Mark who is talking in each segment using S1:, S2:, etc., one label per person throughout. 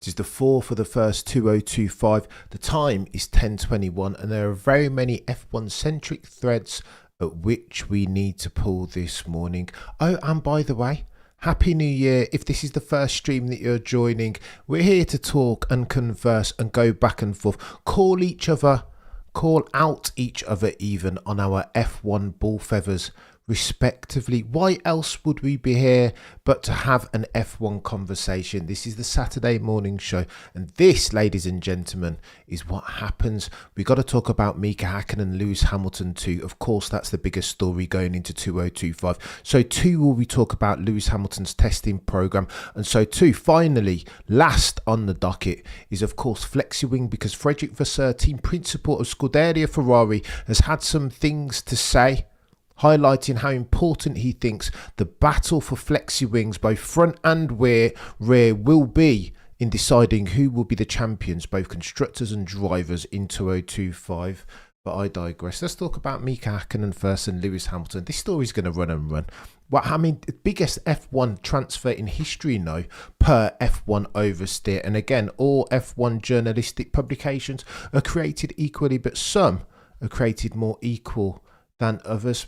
S1: It is the 4 for the first 2025. The time is 10:21, and there are very many F1 centric threads at which we need to pull this morning. Oh, and by the way, Happy New Year. If this is the first stream that you're joining, we're here to talk and converse and go back and forth. Call out each other even on our F1 ball feathers respectively. Why else would we be here but to have an F1 conversation? This is the Saturday morning show, and this, ladies and gentlemen, is what happens. We got to talk about Mika Hakkinen and Lewis Hamilton too. Of course, that's the biggest story going into 2025. So too will we talk about Lewis Hamilton's testing program, and so too, finally, last on the docket is of course Flexi Wing, because Frederick Vasseur, team principal of Scuderia Ferrari, has had some things to say, highlighting how important he thinks the battle for Flexi Wings, both front and rear, will be in deciding who will be the champions, both constructors and drivers, in 2025. But I digress. Let's talk about Mika Hakkinen first and Lewis Hamilton. This story's going to run and run. Well, I mean, the biggest F1 transfer in history now per F1 oversteer. And again, all F1 journalistic publications are created equally, but some are created more equal than others.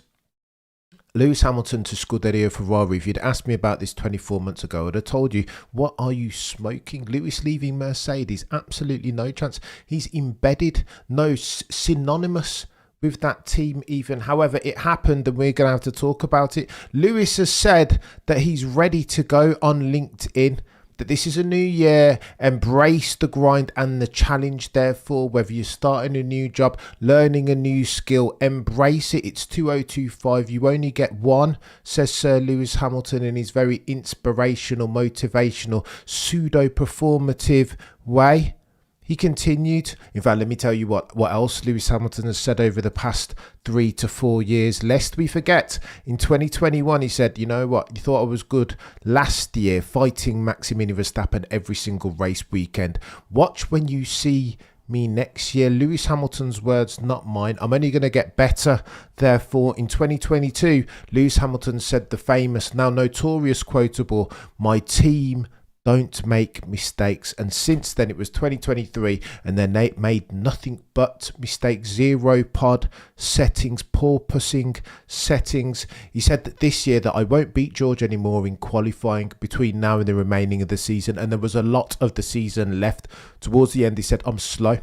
S1: Lewis Hamilton to Scuderia Ferrari. If you'd asked me about this 24 months ago, I'd have told you, what are you smoking? Lewis leaving Mercedes? Absolutely no chance. He's embedded, no synonymous with that team even. However, it happened, and we're going to have to talk about it. Lewis has said that he's ready to go on LinkedIn, that this is a new year, embrace the grind and the challenge. Therefore, whether you're starting a new job, learning a new skill, embrace it. It's 2025. You only get one, says Sir Lewis Hamilton in his very inspirational, motivational, pseudo-performative way. He continued. In fact, let me tell you what else Lewis Hamilton has said over the past 3 to 4 years. Lest we forget, in 2021, he said, you know what? You thought I was good last year fighting Maximin Verstappen every single race weekend. Watch when you see me next year. Lewis Hamilton's words, not mine. I'm only going to get better. Therefore, in 2022, Lewis Hamilton said the famous, now notorious quotable, my team don't make mistakes. And since then, it was 2023, and then they made nothing but mistakes. Zero pod settings, porpoising settings. He said that this year that I won't beat George anymore in qualifying between now and the remaining of the season. And there was a lot of the season left. Towards the end, he said, I'm slow,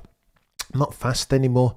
S1: not fast anymore.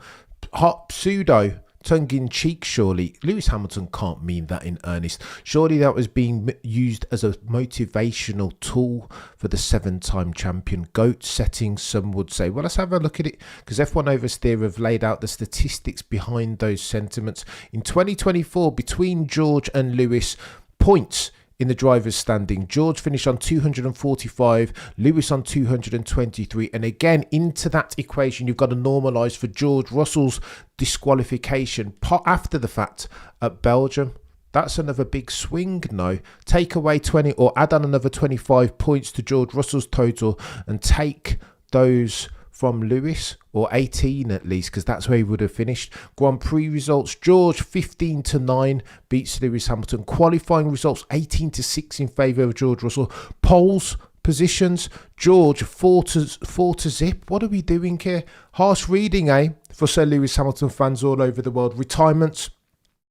S1: Hot pseudo. Tongue-in-cheek, surely. Lewis Hamilton can't mean that in earnest. Surely that was being used as a motivational tool for the 7-time champion. GOAT settings, some would say. Well, let's have a look at it, because F1 Oversteer have laid out the statistics behind those sentiments. In 2024, between George and Lewis, points in the drivers' standing, George finished on 245, Lewis on 223. And again, into that equation, you've got to normalise for George Russell's disqualification after the fact at Belgium. That's another big swing now. Take away 20 or add on another 25 points to George Russell's total and take those from Lewis, or 18 at least, because that's where he would have finished. Grand Prix results, George 15-9 beats Lewis Hamilton. Qualifying results 18-6 in favour of George Russell. Poles positions, George 4-0. What are we doing here? Harsh reading, eh? For Sir Lewis Hamilton fans all over the world. Retirements,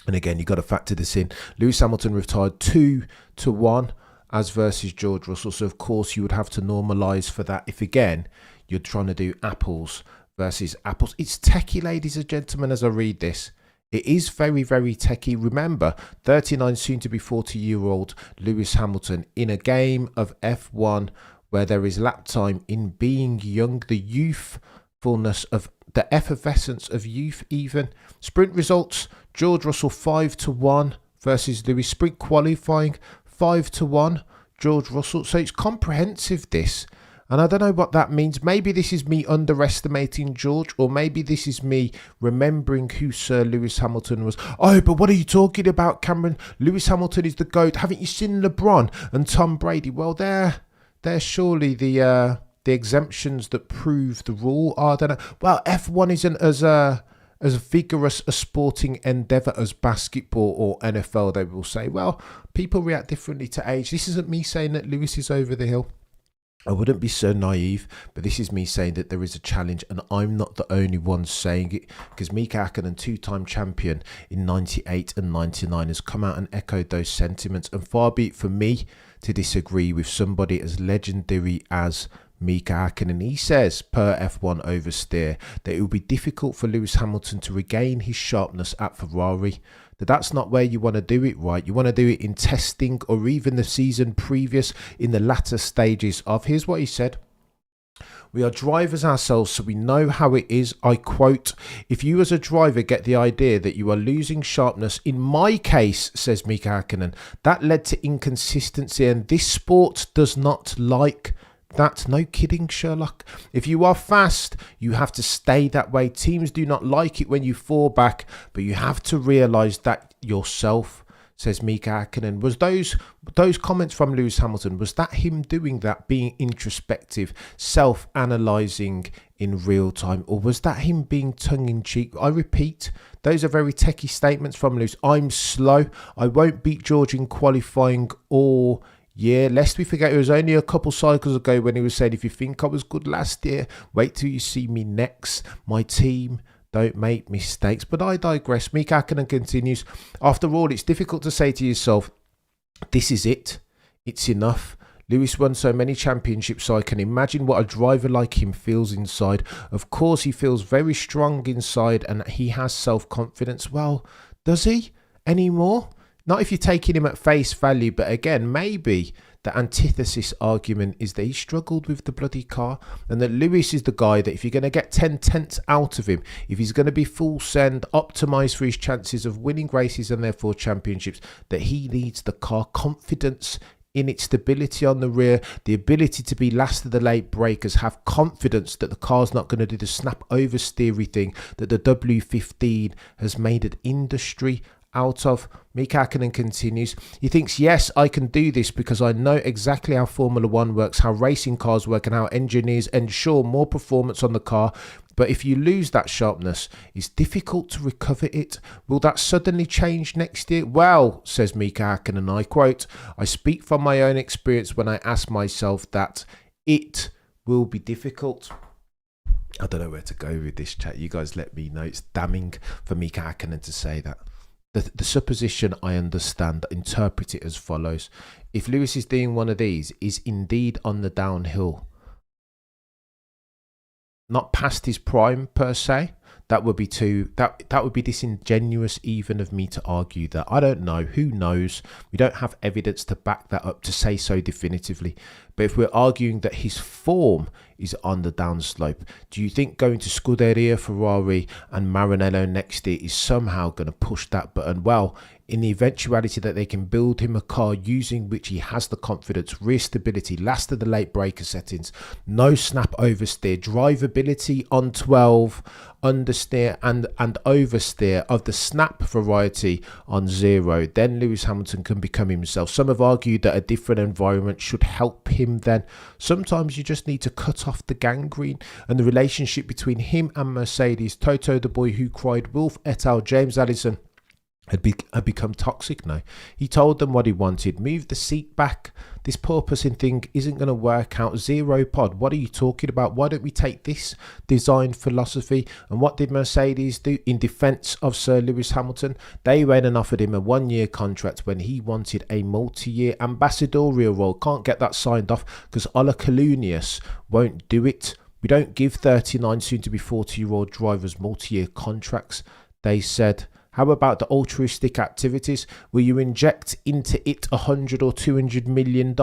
S1: and again, you've got to factor this in. Lewis Hamilton retired 2-1 as versus George Russell. So of course you would have to normalise for that if again you're trying to do apples versus apples. It's techie, ladies and gentlemen, as I read this. It is very, very techie. Remember, 39, soon to be 40-year-old Lewis Hamilton in a game of F1 where there is lap time in being young, the youthfulness of the effervescence of youth even. Sprint results, George Russell 5-1 versus Lewis. Sprint qualifying 5-1, George Russell. So it's comprehensive, this. And I don't know what that means. Maybe this is me underestimating George, or maybe this is me remembering who Sir Lewis Hamilton was. Oh, but what are you talking about, Cameron? Lewis Hamilton is the GOAT. Haven't you seen LeBron and Tom Brady? Well, they're surely the exemptions that prove the rule. Oh, I don't know. Well, F1 isn't as vigorous a sporting endeavour as basketball or NFL, they will say. Well, people react differently to age. This isn't me saying that Lewis is over the hill. I wouldn't be so naive, but this is me saying that there is a challenge, and I'm not the only one saying it, because Mika Hakkinen, two-time champion in 98 and 99, has come out and echoed those sentiments. And far be it from me to disagree with somebody as legendary as Mika Hakkinen. He says, per F1 Oversteer, that it will be difficult for Lewis Hamilton to regain his sharpness at Ferrari. That's not where you want to do it, right? You want to do it in testing or even the season previous in the latter stages of. Here's what he said. We are drivers ourselves, so we know how it is. I quote, if you as a driver get the idea that you are losing sharpness, in my case, says Mika Hakkinen, that led to inconsistency, and this sport does not like that. No kidding, Sherlock. If you are fast, you have to stay that way. Teams do not like it when you fall back, but you have to realise that yourself, says Mika Hakkinen. Was those comments from Lewis Hamilton, was that him doing that, being introspective, self-analysing in real time, or was that him being tongue-in-cheek? I repeat, those are very techie statements from Lewis. I'm slow. I won't beat George in qualifying or... yeah, lest we forget, it was only a couple cycles ago when he was saying, if you think I was good last year, wait till you see me next. My team don't make mistakes. But I digress. Mika Hakkinen continues. After all, it's difficult to say to yourself, this is it. It's enough. Lewis won so many championships, so I can imagine what a driver like him feels inside. Of course, he feels very strong inside and he has self-confidence. Well, does he anymore? Not if you're taking him at face value, but again, maybe the antithesis argument is that he struggled with the bloody car, and that Lewis is the guy that if you're going to get 10 tenths out of him, if he's going to be full send, optimised for his chances of winning races and therefore championships, that he needs the car. Confidence in its stability on the rear, the ability to be last of the late breakers, have confidence that the car's not going to do the snap oversteery thing that the W15 has made an industry out of. Mika Hakkinen continues. He thinks, yes, I can do this because I know exactly how Formula One works, how racing cars work, and how engineers ensure more performance on the car. But if you lose that sharpness, it's difficult to recover it. Will that suddenly change next year? Well, says Mika Hakkinen, and I quote, I speak from my own experience when I ask myself that it will be difficult. I don't know where to go with this chat. You guys let me know. It's damning for Mika Hakkinen to say that. The supposition, I understand, interpret it as follows. If Lewis is doing one of these, is indeed on the downhill, not past his prime per se, that would be that would be disingenuous even of me to argue that. I don't know. Who knows? We don't have evidence to back that up to say so definitively. But if we're arguing that his form is on the downslope, do you think going to Scuderia Ferrari and Maranello next year is somehow going to push that button? Well, in the eventuality that they can build him a car using which he has the confidence, rear stability, last of the late breaker settings, no snap oversteer, drivability on 12, understeer and oversteer of the snap variety on 0, then Lewis Hamilton can become himself. Some have argued that a different environment should help him then. Sometimes you just need to cut off the gangrene, and the relationship between him and Mercedes, Toto the boy who cried wolf et al, James Allison, had become toxic now. He told them what he wanted. Move the seat back. This porpoising thing isn't going to work out. Zero pod. What are you talking about? Why don't we take this design philosophy? And what did Mercedes do in defence of Sir Lewis Hamilton? They went and offered him a 1-year contract when he wanted a multi-year ambassadorial role. Can't get that signed off because Ola Kalunius won't do it. We don't give 39 soon to be 40-year-old drivers multi-year contracts, they said. How about the altruistic activities? Will you inject into it $100 or $200 million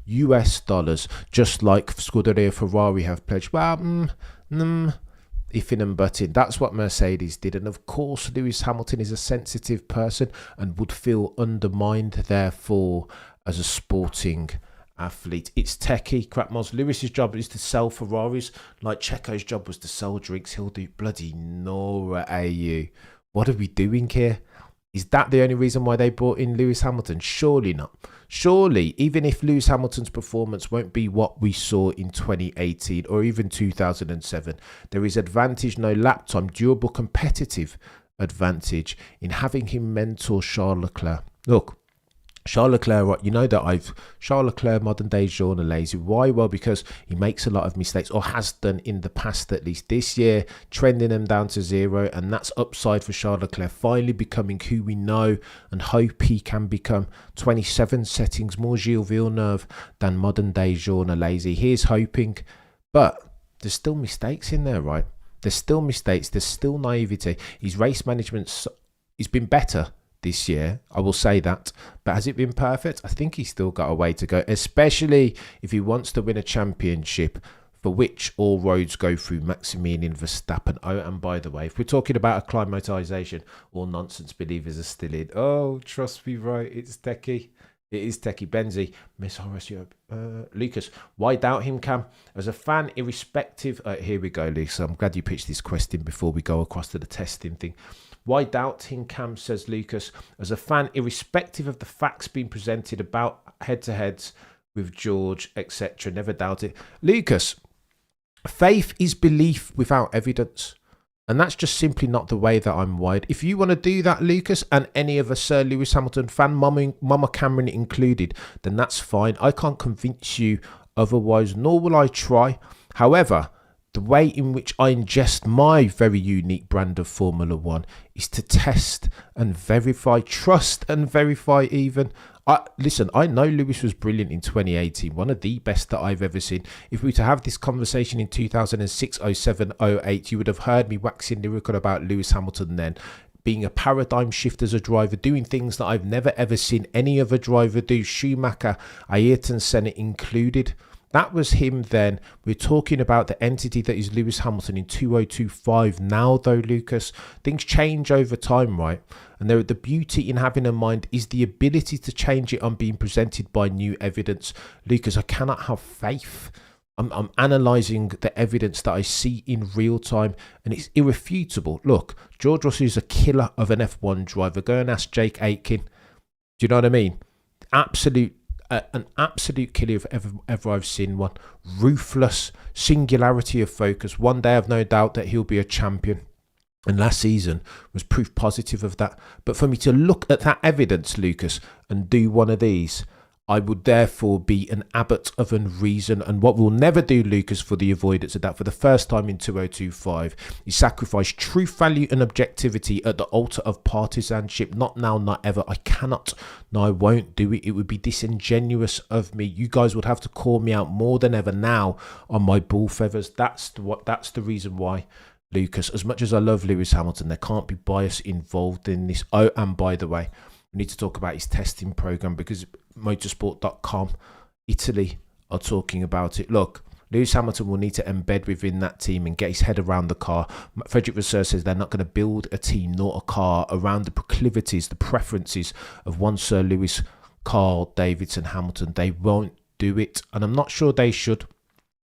S1: US dollars, just like Scuderia Ferrari have pledged? Well, ifing and butting. That's what Mercedes did. And of course, Lewis Hamilton is a sensitive person and would feel undermined, therefore, as a sporting athlete. It's techie, crap mods. Lewis's job is to sell Ferraris, like Checo's job was to sell drinks. He'll do bloody Nora AU. What are we doing here? Is that the only reason why they brought in Lewis Hamilton? Surely not. Surely, even if Lewis Hamilton's performance won't be what we saw in 2018 or even 2007, there is advantage, no lap time, durable competitive advantage in having him mentor Charles Leclerc. Look, Charles Leclerc, right, you know that Charles Leclerc, modern day Jean lazy. Why? Well, because he makes a lot of mistakes, or has done in the past at least. This year, trending them down to 0, and that's upside for Charles Leclerc, finally becoming who we know and hope he can become. 27 settings, more Gilles Villeneuve than modern day Jean lazy. Here's hoping, but there's still mistakes in there, right? There's still mistakes, there's still naivety. His race management, he's been better this year, I will say that, but has it been perfect? I think he's still got a way to go, especially if he wants to win a championship, for which all roads go through Maximilian Verstappen. Oh, and by the way, if we're talking about acclimatization, all nonsense believers are still in. Oh, trust me, right, it's techie. It is techie. Benzi, Miss Horacio, Lucas, why doubt him, Cam? As a fan, irrespective, here we go, Lisa, I'm glad you pitched this question before we go across to the testing thing. Why doubt him, Cam, says Lucas. As a fan, irrespective of the facts being presented about head-to-heads with George, etc., never doubt it. Lucas, faith is belief without evidence. And that's just simply not the way that I'm wired. If you want to do that, Lucas, and any of us Sir Lewis Hamilton fan, Mama Cameron included, then that's fine. I can't convince you otherwise, nor will I try. However, the way in which I ingest my very unique brand of Formula One is to test and verify, trust and verify even. Listen, I know Lewis was brilliant in 2018, one of the best that I've ever seen. If we were to have this conversation in 2006, 07, 08, you would have heard me waxing lyrical about Lewis Hamilton then, being a paradigm shift as a driver, doing things that I've never ever seen any other driver do, Schumacher, Ayrton Senna included. That was him then. We're talking about the entity that is Lewis Hamilton in 2025 now, though, Lucas. Things change over time, right? And the beauty in having a mind is the ability to change it on being presented by new evidence. Lucas, I cannot have faith. I'm analysing the evidence that I see in real time, and it's irrefutable. Look, George Russell is a killer of an F1 driver. Go and ask Jake Aitken. Do you know what I mean? An absolute killer if ever I've seen one. Ruthless, singularity of focus. One day I've no doubt that he'll be a champion. And last season was proof positive of that. But for me to look at that evidence, Lucas, and do one of these, I would therefore be an abbot of unreason. And what we'll never do, Lucas, for the avoidance of that, for the first time in 2025, is sacrifice truth, value and objectivity at the altar of partisanship. Not now, not ever. I cannot, no, I won't do it. It would be disingenuous of me. You guys would have to call me out more than ever now on my bull feathers. That's the reason why, Lucas. As much as I love Lewis Hamilton, there can't be bias involved in this. Oh, and by the way, we need to talk about his testing program, because motorsport.com Italy are talking about it. Look, Lewis Hamilton will need to embed within that team and get his head around the car. Frederick Vasseur says they're not going to build a team nor a car around the proclivities, the preferences of one Sir Lewis, Carl, Davidson, Hamilton. They won't do it, and I'm not sure they should.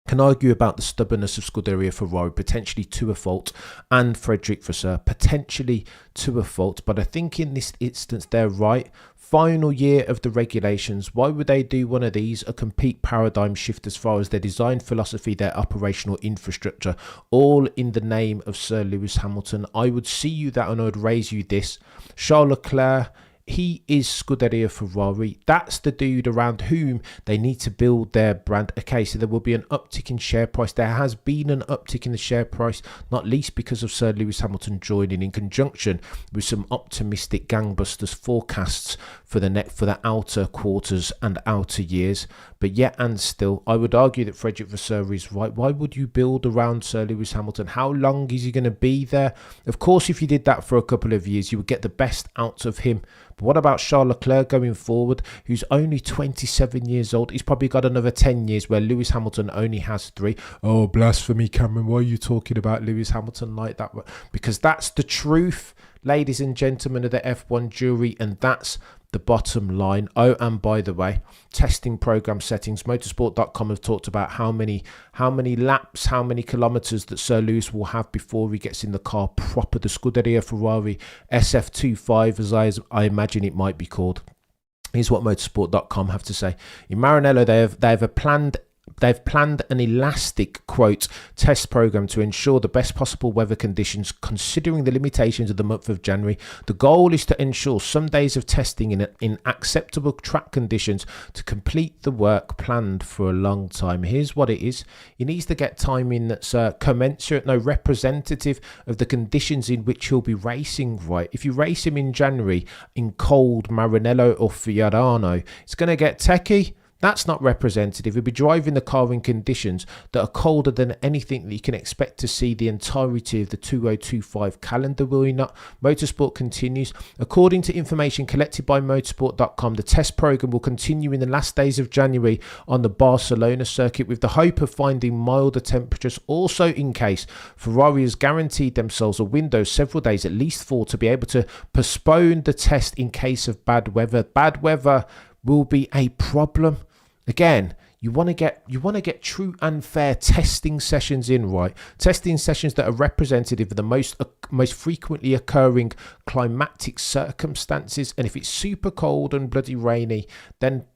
S1: Can argue about the stubbornness of Scuderia Ferrari, potentially to a fault, and Frederick Vasseur, potentially to a fault. But I think in this instance, they're right. Final year of the regulations. Why would they do one of these? A complete paradigm shift as far as their design philosophy, their operational infrastructure, all in the name of Sir Lewis Hamilton. I would see you that, and I would raise you this. Charles Leclerc, he is Scuderia Ferrari. That's the dude around whom they need to build their brand. Okay, so there will be an uptick in share price. There has been an uptick in the share price, not least because of Sir Lewis Hamilton joining, in conjunction with some optimistic gangbusters forecasts for the outer quarters and outer years. But yet and still, I would argue that Frederick Vasseur is right. Why would you build around Sir Lewis Hamilton? How long is he going to be there? Of course, if you did that for a couple of years, you would get the best out of him. But what about Charles Leclerc going forward, who's only 27 years old? He's probably got another 10 years where Lewis Hamilton only has 3. Oh, blasphemy, Cameron. Why are you talking about Lewis Hamilton like that? Because that's the truth, ladies and gentlemen of the F1 jury, and that's the bottom line. Oh, and by the way, testing program settings, motorsport.com have talked about how many laps, how many kilometers that Sir Lewis will have before he gets in the car proper, the Scuderia Ferrari SF25, as I imagine it might be called. Here's what motorsport.com have to say. In Maranello, they have a planned They've planned an elastic, quote, test program to ensure the best possible weather conditions, considering the limitations of the month of January. The goal is to ensure some days of testing in acceptable track conditions to complete the work planned for a long time. Here's what it is. He needs to get timing that's commensurate, no representative of the conditions in which he'll be racing, right? If you race him in January in cold Maranello or Fiorano, it's going to get techie. That's not representative. He'll be driving the car in conditions that are colder than anything that you can expect to see the entirety of the 2025 calendar, will he not? Motorsport continues. According to information collected by motorsport.com, the test program will continue in the last days of January on the Barcelona circuit with the hope of finding milder temperatures. Also, in case Ferrari has guaranteed themselves a window several days, at least 4, to be able to postpone the test in case of bad weather. Bad weather will be a problem. Again, you want to get true and fair testing sessions in, right? Testing sessions that are representative of the most frequently occurring climatic circumstances. And if it's super cold and bloody rainy, then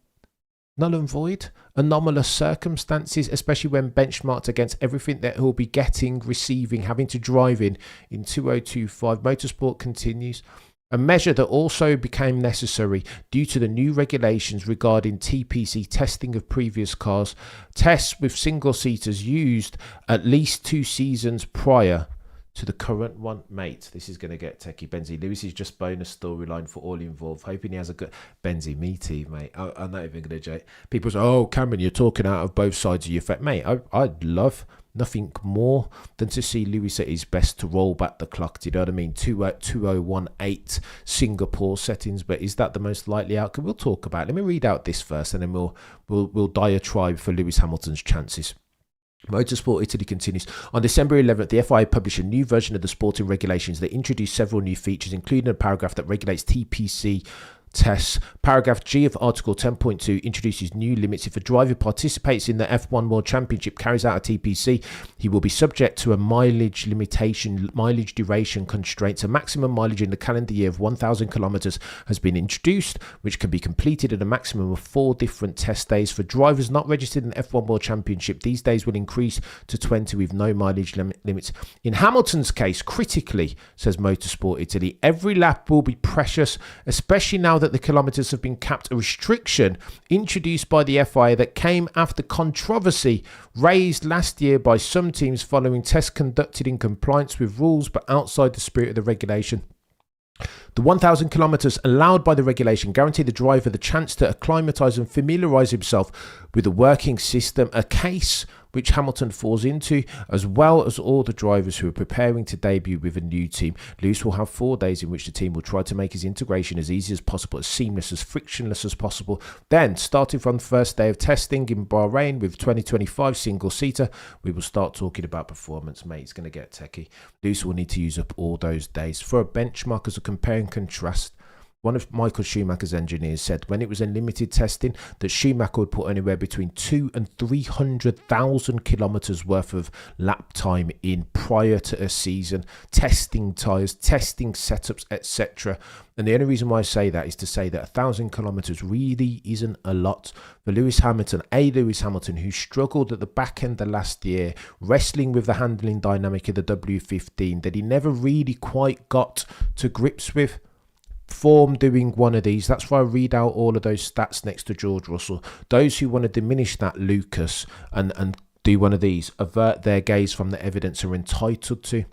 S1: null and void. Anomalous circumstances, especially when benchmarked against everything that he'll be getting, receiving, having to drive in 2025. Motorsport continues. A measure that also became necessary due to the new regulations regarding TPC testing of previous cars. Tests with single-seaters used at least 2 seasons prior to the current one. Mate, this is going to get techie. Benzie, Lewis is just bonus storyline for all involved. Hoping he has a good... Benzie, me too, mate. I'm not even going to joke. People say, oh, Cameron, you're talking out of both sides of your face. Mate, I'd love nothing more than to see Lewis at his best to roll back the clock. Do you know what I mean? 2018 Singapore settings, but is that the most likely outcome? We'll talk about it. Let me read out this first, and then we'll diatribe for Lewis Hamilton's chances. Motorsport Italy continues. On December 11th, the FIA published a new version of the sporting regulations that introduced several new features, including a paragraph that regulates TPC tests. Paragraph G of Article 10.2 introduces new limits. If a driver participates in the F1 World Championship, carries out a TPC, he will be subject to a mileage duration constraints. A maximum mileage in the calendar year of 1,000 kilometers has been introduced, which can be completed at a maximum of 4 different test days. For drivers not registered in the F1 World Championship, these days will increase to 20 with no mileage limits. In Hamilton's case, critically, says Motorsport Italy, every lap will be precious, especially now that the kilometres have been capped, a restriction introduced by the FIA that came after controversy raised last year by some teams following tests conducted in compliance with rules but outside the spirit of the regulation. The 1,000 kilometres allowed by the regulation guarantee the driver the chance to acclimatise and familiarise himself with the working system, a case which Hamilton falls into, as well as all the drivers who are preparing to debut with a new team. Lewis will have 4 days in which the team will try to make his integration as easy as possible, as seamless, as frictionless as possible. Then, starting from the first day of testing in Bahrain with 2025 single-seater, we will start talking about performance. Mate, it's going to get techie. Lewis will need to use up all those days. For a benchmark, as a compare and contrast, one of Michael Schumacher's engineers said when it was in limited testing that Schumacher would put anywhere between 200,000 and 300,000 kilometres worth of lap time in prior to a season, testing tyres, testing setups, etc. And the only reason why I say that is to say that 1,000 kilometres really isn't a lot for Lewis Hamilton. Lewis Hamilton, who struggled at the back end of last year, wrestling with the handling dynamic of the W15 that he never really quite got to grips with. Form doing one of these. That's why I read out all of those stats next to George Russell. Those who want to diminish that, Lucas, and do one of these, avert their gaze from the evidence, are entitled to.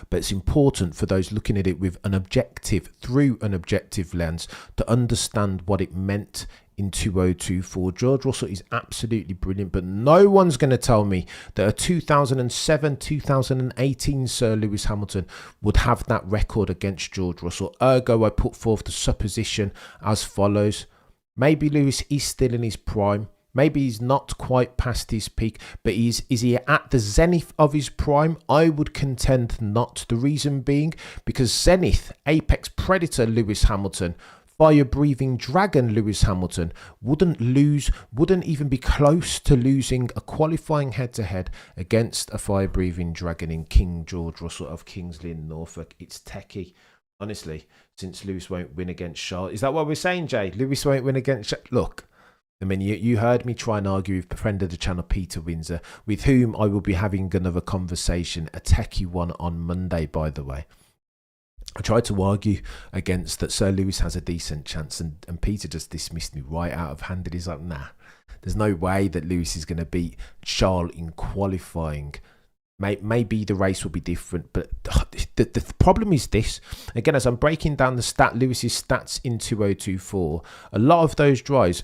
S1: But it's important for those looking at it with an objective, through an objective lens, to understand what it meant in 2024. George Russell is absolutely brilliant, but no one's going to tell me that a 2007, 2018 Sir Lewis Hamilton would have that record against George Russell. Ergo, I put forth the supposition as follows. Maybe Lewis is still in his prime. Maybe he's not quite past his peak, but is he at the zenith of his prime? I would contend not. The reason being because zenith, apex predator Lewis Hamilton, fire-breathing dragon Lewis Hamilton wouldn't even be close to losing a qualifying head-to-head against a fire-breathing dragon in King George Russell of King's Lynn, Norfolk. It's techie. Honestly, since Lewis won't win against Charles. Is that what we're saying, Jay? Lewis won't win against... Look, I mean, you heard me try and argue with a friend of the channel, Peter Windsor, with whom I will be having another conversation, a techie one on Monday, by the way. I tried to argue against that Sir Lewis has a decent chance, and Peter just dismissed me right out of hand. He's like, nah, there's no way that Lewis is going to beat Charles in qualifying. Maybe the race will be different, but the problem is this. Again, as I'm breaking down Lewis's stats in 2024, a lot of those drives,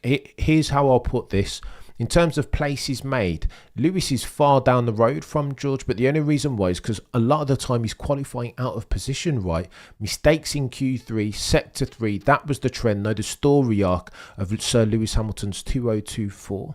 S1: here's how I'll put this. In terms of places made, Lewis is far down the road from George, but the only reason why is because a lot of the time he's qualifying out of position, right? Mistakes in Q3, Sector 3, that was the trend, the story arc of Sir Lewis Hamilton's 2024.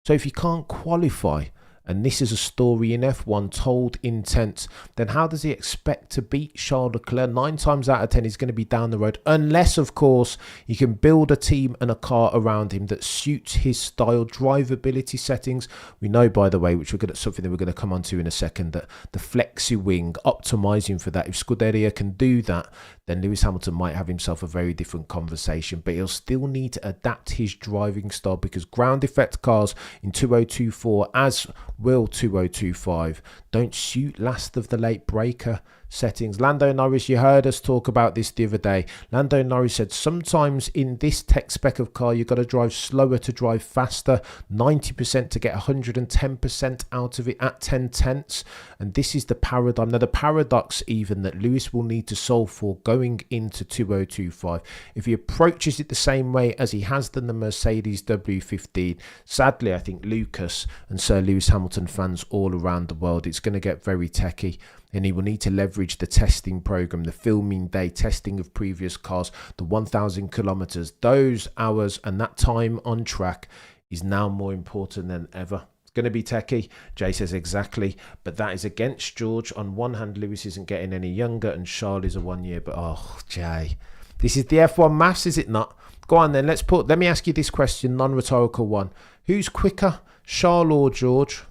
S1: So if you can't qualify, and this is a story in F1 told in tenths, then how does he expect to beat Charles Leclerc? 9 times out of 10 he's going to be down the road, unless of course he can build a team and a car around him that suits his style, drivability settings. We know, by the way, which we're good at, something that we're going to come on to in a second, that the Flexi wing, optimizing for that. If Scuderia can do that, then Lewis Hamilton might have himself a very different conversation, but he'll still need to adapt his driving style, because ground effect cars in 2024, as will 2025, don't suit last of the late breaker settings. Lando Norris, you heard us talk about this the other day. Lando Norris said sometimes in this tech spec of car you've got to drive slower to drive faster, 90% to get 110% out of it at 10 tenths, and this is the paradigm. Now the paradox even that Lewis will need to solve for going into 2025, if he approaches it the same way as he has done the Mercedes W15, sadly I think Lucas and Sir Lewis Hamilton fans all around the world, it's going to get very techie, and he will need to leverage the testing program, the filming day, testing of previous cars, the 1,000 kilometers, those hours and that time on track is now more important than ever. It's going to be techie, Jay says exactly, but that is against George. On one hand, Lewis isn't getting any younger and Charles is a 1 year, but oh, Jay, this is the F1 maths, is it not? Go on then, let me ask you this question, non-rhetorical one. Who's quicker, Charles or George?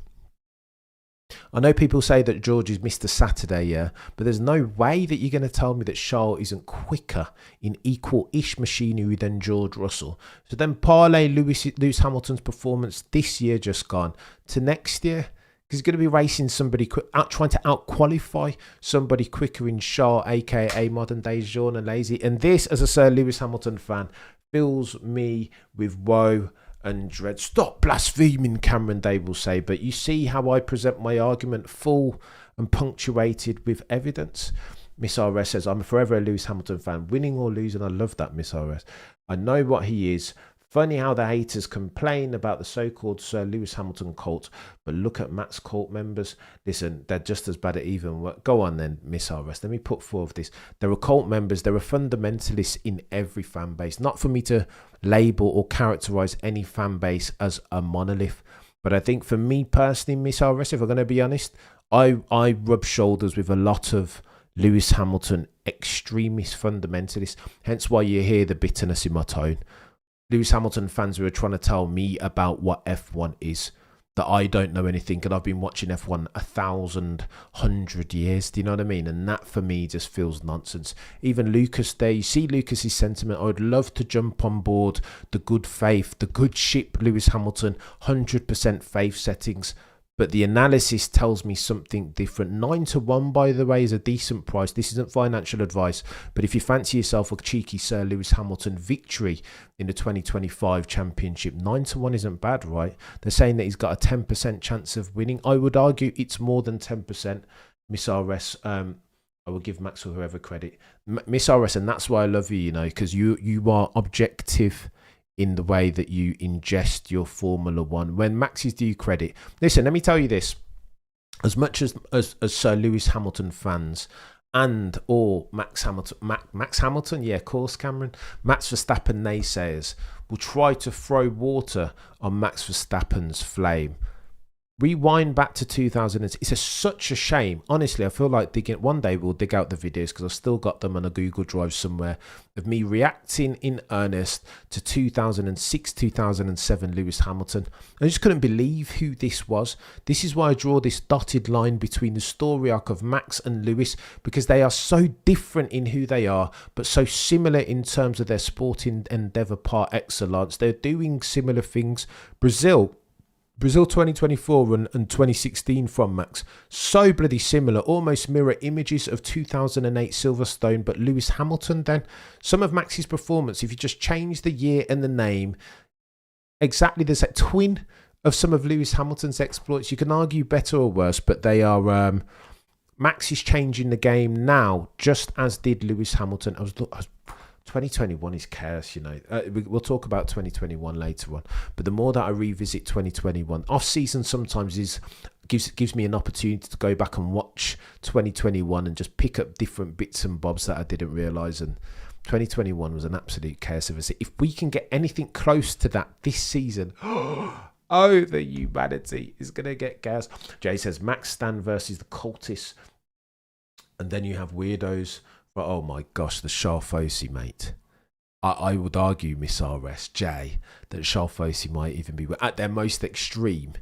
S1: I know people say that George is Mr. Saturday, yeah, but there's no way that you're going to tell me that Charles isn't quicker in equal-ish machinery than George Russell. So then parlay Lewis Hamilton's performance this year just gone to next year, because he's going to be racing somebody trying to out-qualify somebody quicker in Charles, aka modern-day Jean and Lazy. And this, as a Sir Lewis Hamilton fan, fills me with woe and dread. Stop blaspheming, Cameron Day will say, but you see how I present my argument, full and punctuated with evidence. Miss RS says, I'm forever a Lewis Hamilton fan, winning or losing. I love that, Miss RS. I know what he is. Funny how the haters complain about the so-called Sir Lewis Hamilton cult, but look at Matt's cult members. Listen, they're just as bad at even work. Go on then, Miss RS. Let me put forth this. There are cult members. There are fundamentalists in every fan base. Not for me to label or characterize any fan base as a monolith, but I think for me personally, Miss RS, if I'm going to be honest, I rub shoulders with a lot of Lewis Hamilton extremist fundamentalists. Hence why you hear the bitterness in my tone. Lewis Hamilton fans who are trying to tell me about what F1 is, that I don't know anything, and I've been watching F1 100 years. Do you know what I mean? And that for me just feels nonsense. Even Lucas there, you see Lucas's sentiment. I would love to jump on board the good faith, the good ship Lewis Hamilton, 100% faith settings. But the analysis tells me something different. 9-1, by the way, is a decent price. This isn't financial advice, but if you fancy yourself a cheeky Sir Lewis Hamilton victory in the 2025 championship, 9-1 isn't bad, right? They're saying that he's got a 10% chance of winning. I would argue it's more than 10%. Miss RS, I will give Max or whoever credit. Miss RS, and that's why I love you, you know, because you are objective in the way that you ingest your Formula One. When Max is due credit, listen, let me tell you this: as much as Sir Lewis Hamilton fans and or Max Hamilton, yeah, of course, Cameron, Max Verstappen naysayers will try to throw water on Max Verstappen's flame, rewind back to 2000. It's such a shame. Honestly, I feel like one day we'll dig out the videos because I've still got them on a Google Drive somewhere of me reacting in earnest to 2006, 2007 Lewis Hamilton. I just couldn't believe who this was. This is why I draw this dotted line between the story arc of Max and Lewis, because they are so different in who they are, but so similar in terms of their sporting endeavour par excellence. They're doing similar things. Brazil 2024 and 2016 from Max, so bloody similar, almost mirror images of 2008 Silverstone, but Lewis Hamilton then. Some of Max's performance, if you just change the year and the name, exactly the same, twin of some of Lewis Hamilton's exploits. You can argue better or worse, but they are... Max is changing the game now, just as did Lewis Hamilton. 2021 is chaos, you know. We'll talk about 2021 later on. But the more that I revisit 2021, off season sometimes gives me an opportunity to go back and watch 2021 and just pick up different bits and bobs that I didn't realise. And 2021 was an absolute chaos of a season. If we can get anything close to that this season, oh, the humanity is going to get chaos. Jay says Max Stan versus the Cultists, and then you have weirdos. But oh my gosh, the Charles mate. I would argue, Miss RS, Jay, that Charles might even be at their most extreme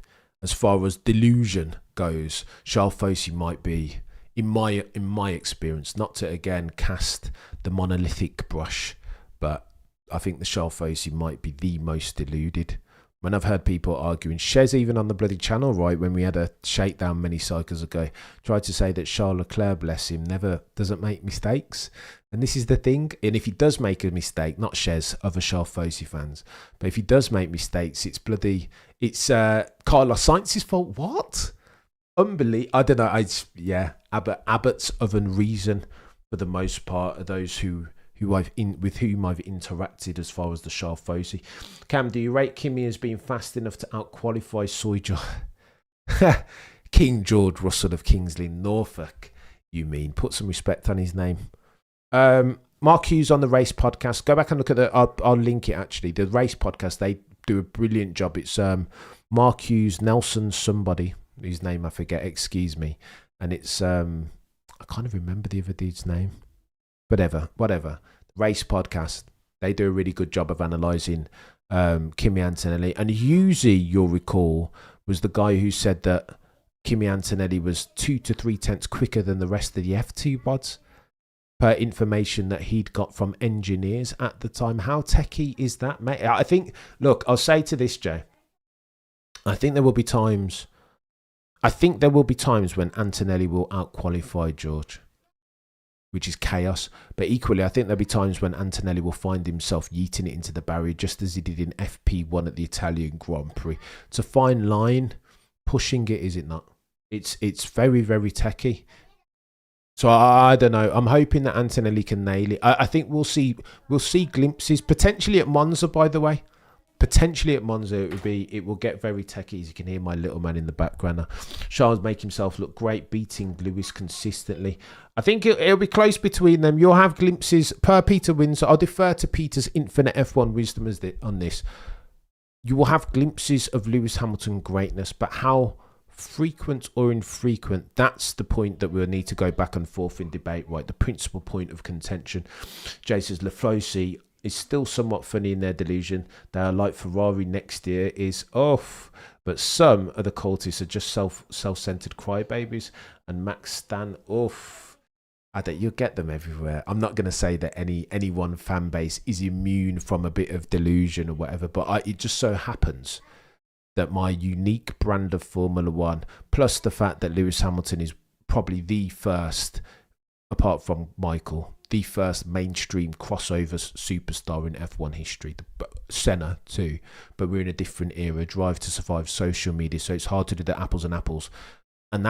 S1: as far as delusion goes. Charles might be, in my experience, not to again cast the monolithic brush, but I think the Charles might be the most deluded. When I've heard people arguing, Shez even on the bloody channel, right, when we had a shakedown many cycles ago, tried to say that Charles Leclerc, bless him, never doesn't make mistakes. And this is the thing. And if he does make a mistake, not Shez, other Charles fans, but if he does make mistakes, it's Carlos Sainz's fault. What? Unbelievable. I don't know. Abbott's of unreason for the most part are those with whom I've interacted as far as the Charles. Cam, do you rate Kimi as being fast enough to outqualify King George Russell of Kingsley, Norfolk? You mean? Put some respect on his name. Mark Hughes on the Race Podcast. Go back and look at I'll link it actually. The Race Podcast, they do a brilliant job. It's Mark Hughes, Nelson somebody, whose name I forget, excuse me. And it's I can't even remember the other dude's name. Whatever. Race Podcast. They do a really good job of analysing Kimi Antonelli. And Yuzi, you'll recall, was the guy who said that Kimi Antonelli was 2 to 3 tenths quicker than the rest of the F2 bods, per information that he'd got from engineers at the time. How techie is that, mate? I think, look, I'll say to this, Jay, I think there will be times when Antonelli will outqualify George, which is chaos. But equally, I think there'll be times when Antonelli will find himself yeeting it into the barrier, just as he did in FP1 at the Italian Grand Prix. It's a fine line, pushing it, is it not? It's very, very techy. So I don't know. I'm hoping that Antonelli can nail it. I think we'll see glimpses, potentially at Monza, by the way. Potentially at Monza, it will get very techie, as you can hear my little man in the background. Charles make himself look great, beating Lewis consistently. I think it'll be close between them. You'll have glimpses per Peter Windsor. I'll defer to Peter's infinite F1 wisdom on this. You will have glimpses of Lewis Hamilton greatness, but how frequent or infrequent, that's the point that we'll need to go back and forth in debate, right? The principal point of contention. Jay says, Laflosi is still somewhat funny in their delusion. They are like Ferrari next year is off. But some of the cultists are just self-centered crybabies. And Max Stan, oof. You'll get them everywhere. I'm not going to say that any one fan base is immune from a bit of delusion or whatever, but it just so happens that my unique brand of Formula One, plus the fact that Lewis Hamilton is probably the first, apart from Michael, the first mainstream crossover superstar in F1 history. Senna too, but we're in a different era. Drive to Survive, social media, so it's hard to do the apples and apples. And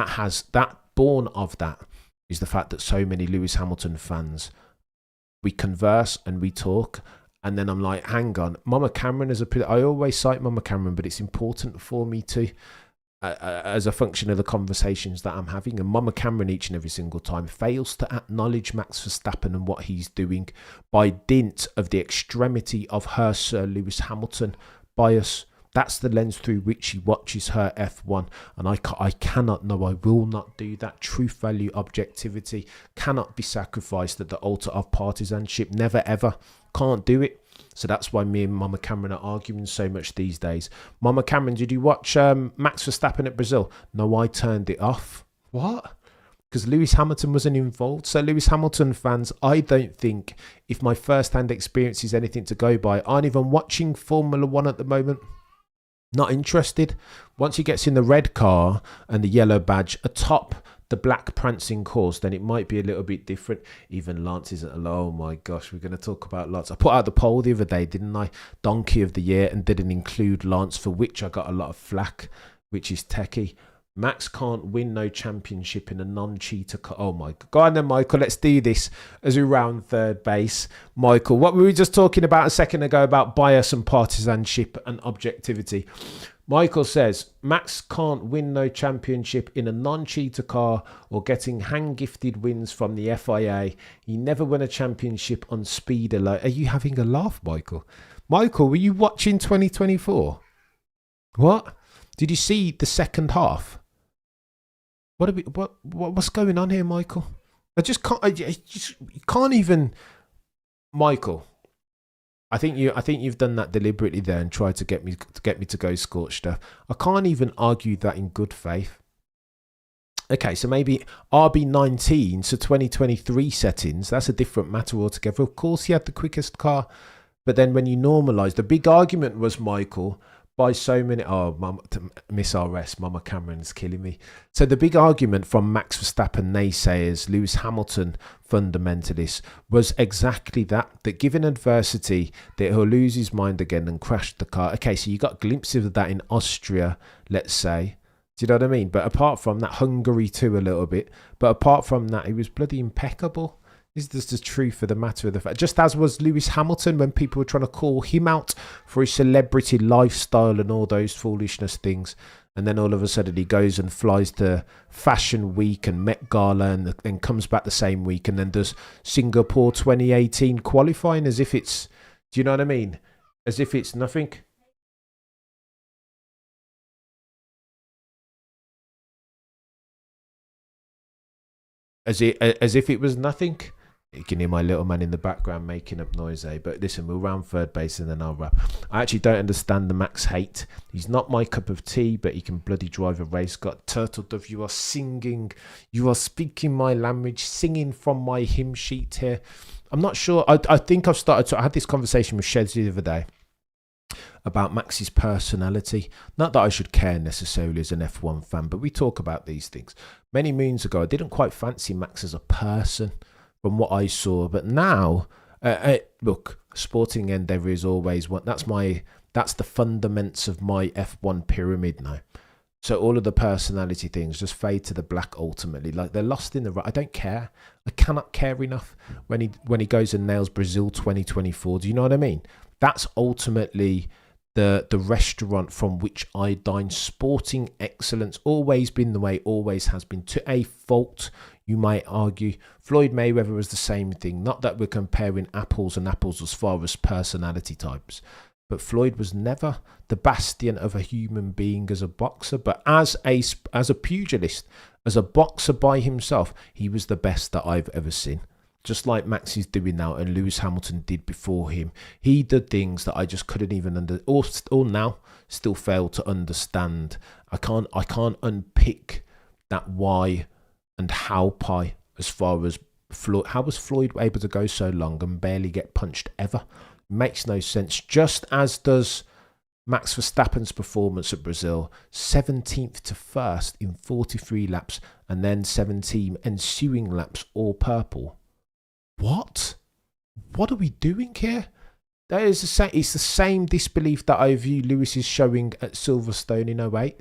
S1: born of that is the fact that so many Lewis Hamilton fans, we converse and we talk, and then I'm like, hang on, Mama Cameron I always cite Mama Cameron, but it's important for me to, as a function of the conversations that I'm having. And Mama Cameron each and every single time fails to acknowledge Max Verstappen and what he's doing by dint of the extremity of her Sir Lewis Hamilton bias. That's the lens through which she watches her F1. And I cannot, no, I will not do that. Truth, value, objectivity cannot be sacrificed at the altar of partisanship. Never, ever. Can't do it. So that's why me and Mama Cameron are arguing so much these days. Mama Cameron, did you watch Max Verstappen at Brazil? No, I turned it off. What? Because Lewis Hamilton wasn't involved. So Lewis Hamilton fans, I don't think, if my first-hand experience is anything to go by, aren't even watching Formula One at the moment. Not interested. Once he gets in the red car and the yellow badge atop the black prancing course, then it might be a little bit different. Even Lance isn't alone. Oh my gosh, we're going to talk about Lance. I put out the poll the other day, didn't I? Donkey of the year, and didn't include Lance, for which I got a lot of flack, which is techie. Max can't win no championship in a non-cheater car. Oh my God. Go on then, Michael. Let's do this as we round third base. Michael, what were we just talking about a second ago about bias and partisanship and objectivity? Michael says, Max can't win no championship in a non-cheater car or getting hand-gifted wins from the FIA. He never won a championship on speed alone. Are you having a laugh, Michael? Michael, were you watching 2024? What? Did you see the second half? What's going on here, Michael? I just can't. You can't even, Michael. I think you've done that deliberately there and tried to get me to go scorched earth. I can't even argue that in good faith. Okay, so maybe RB19, so 2023 settings. That's a different matter altogether. Of course, he had the quickest car, but then when you normalise, the big argument was, Michael, by so many, Miss RS, Mama Cameron's killing me. So the big argument from Max Verstappen naysayers, Lewis Hamilton fundamentalists, was exactly that given adversity, that he'll lose his mind again and crash the car. Okay, so you got glimpses of that in Austria, let's say. Do you know what I mean? But apart from that, Hungary too a little bit. But apart from that, he was bloody impeccable. This is just the truth of the matter of the fact. Just as was Lewis Hamilton when people were trying to call him out for his celebrity lifestyle and all those foolishness things. And then all of a sudden he goes and flies to Fashion Week and Met Gala and then comes back the same week and then does Singapore 2018 qualifying as if it's, do you know what I mean? As if it's nothing. As if it was nothing. You can hear my little man in the background making up noise, eh? But listen, we'll round third base and then I'll wrap. I actually don't understand the Max hate. He's not my cup of tea, but he can bloody drive a race. Got Turtle Dove, you are singing. You are speaking my language, singing from my hymn sheet here. I'm not sure. I think I've started to... I had this conversation with Sheds the other day about Max's personality. Not that I should care necessarily as an F1 fan, but we talk about these things. Many moons ago, I didn't quite fancy Max as a person from what I saw, but now, look, sporting endeavour is always one. That's the fundaments of my F1 pyramid now. So all of the personality things just fade to the black ultimately. Like they're lost in the... I don't care. I cannot care enough when he goes and nails Brazil 2024. Do you know what I mean? That's ultimately the restaurant from which I dine. Sporting excellence, always been the way, always has been. To a fault, you might argue. Floyd Mayweather was the same thing. Not that we're comparing apples and apples as far as personality types, but Floyd was never the bastion of a human being as a boxer, but as a pugilist, as a boxer by himself, he was the best that I've ever seen. Just like Max is doing now and Lewis Hamilton did before him. He did things that I just couldn't even or now still fail to understand. I can't unpick that why and how pie as far as Floyd. How was Floyd able to go so long and barely get punched ever? It makes no sense. Just as does Max Verstappen's performance at Brazil, 17th to 1st in 43 laps and then 17 ensuing laps all purple. What are we doing here? It's the same disbelief that I view Lewis is showing at Silverstone in 08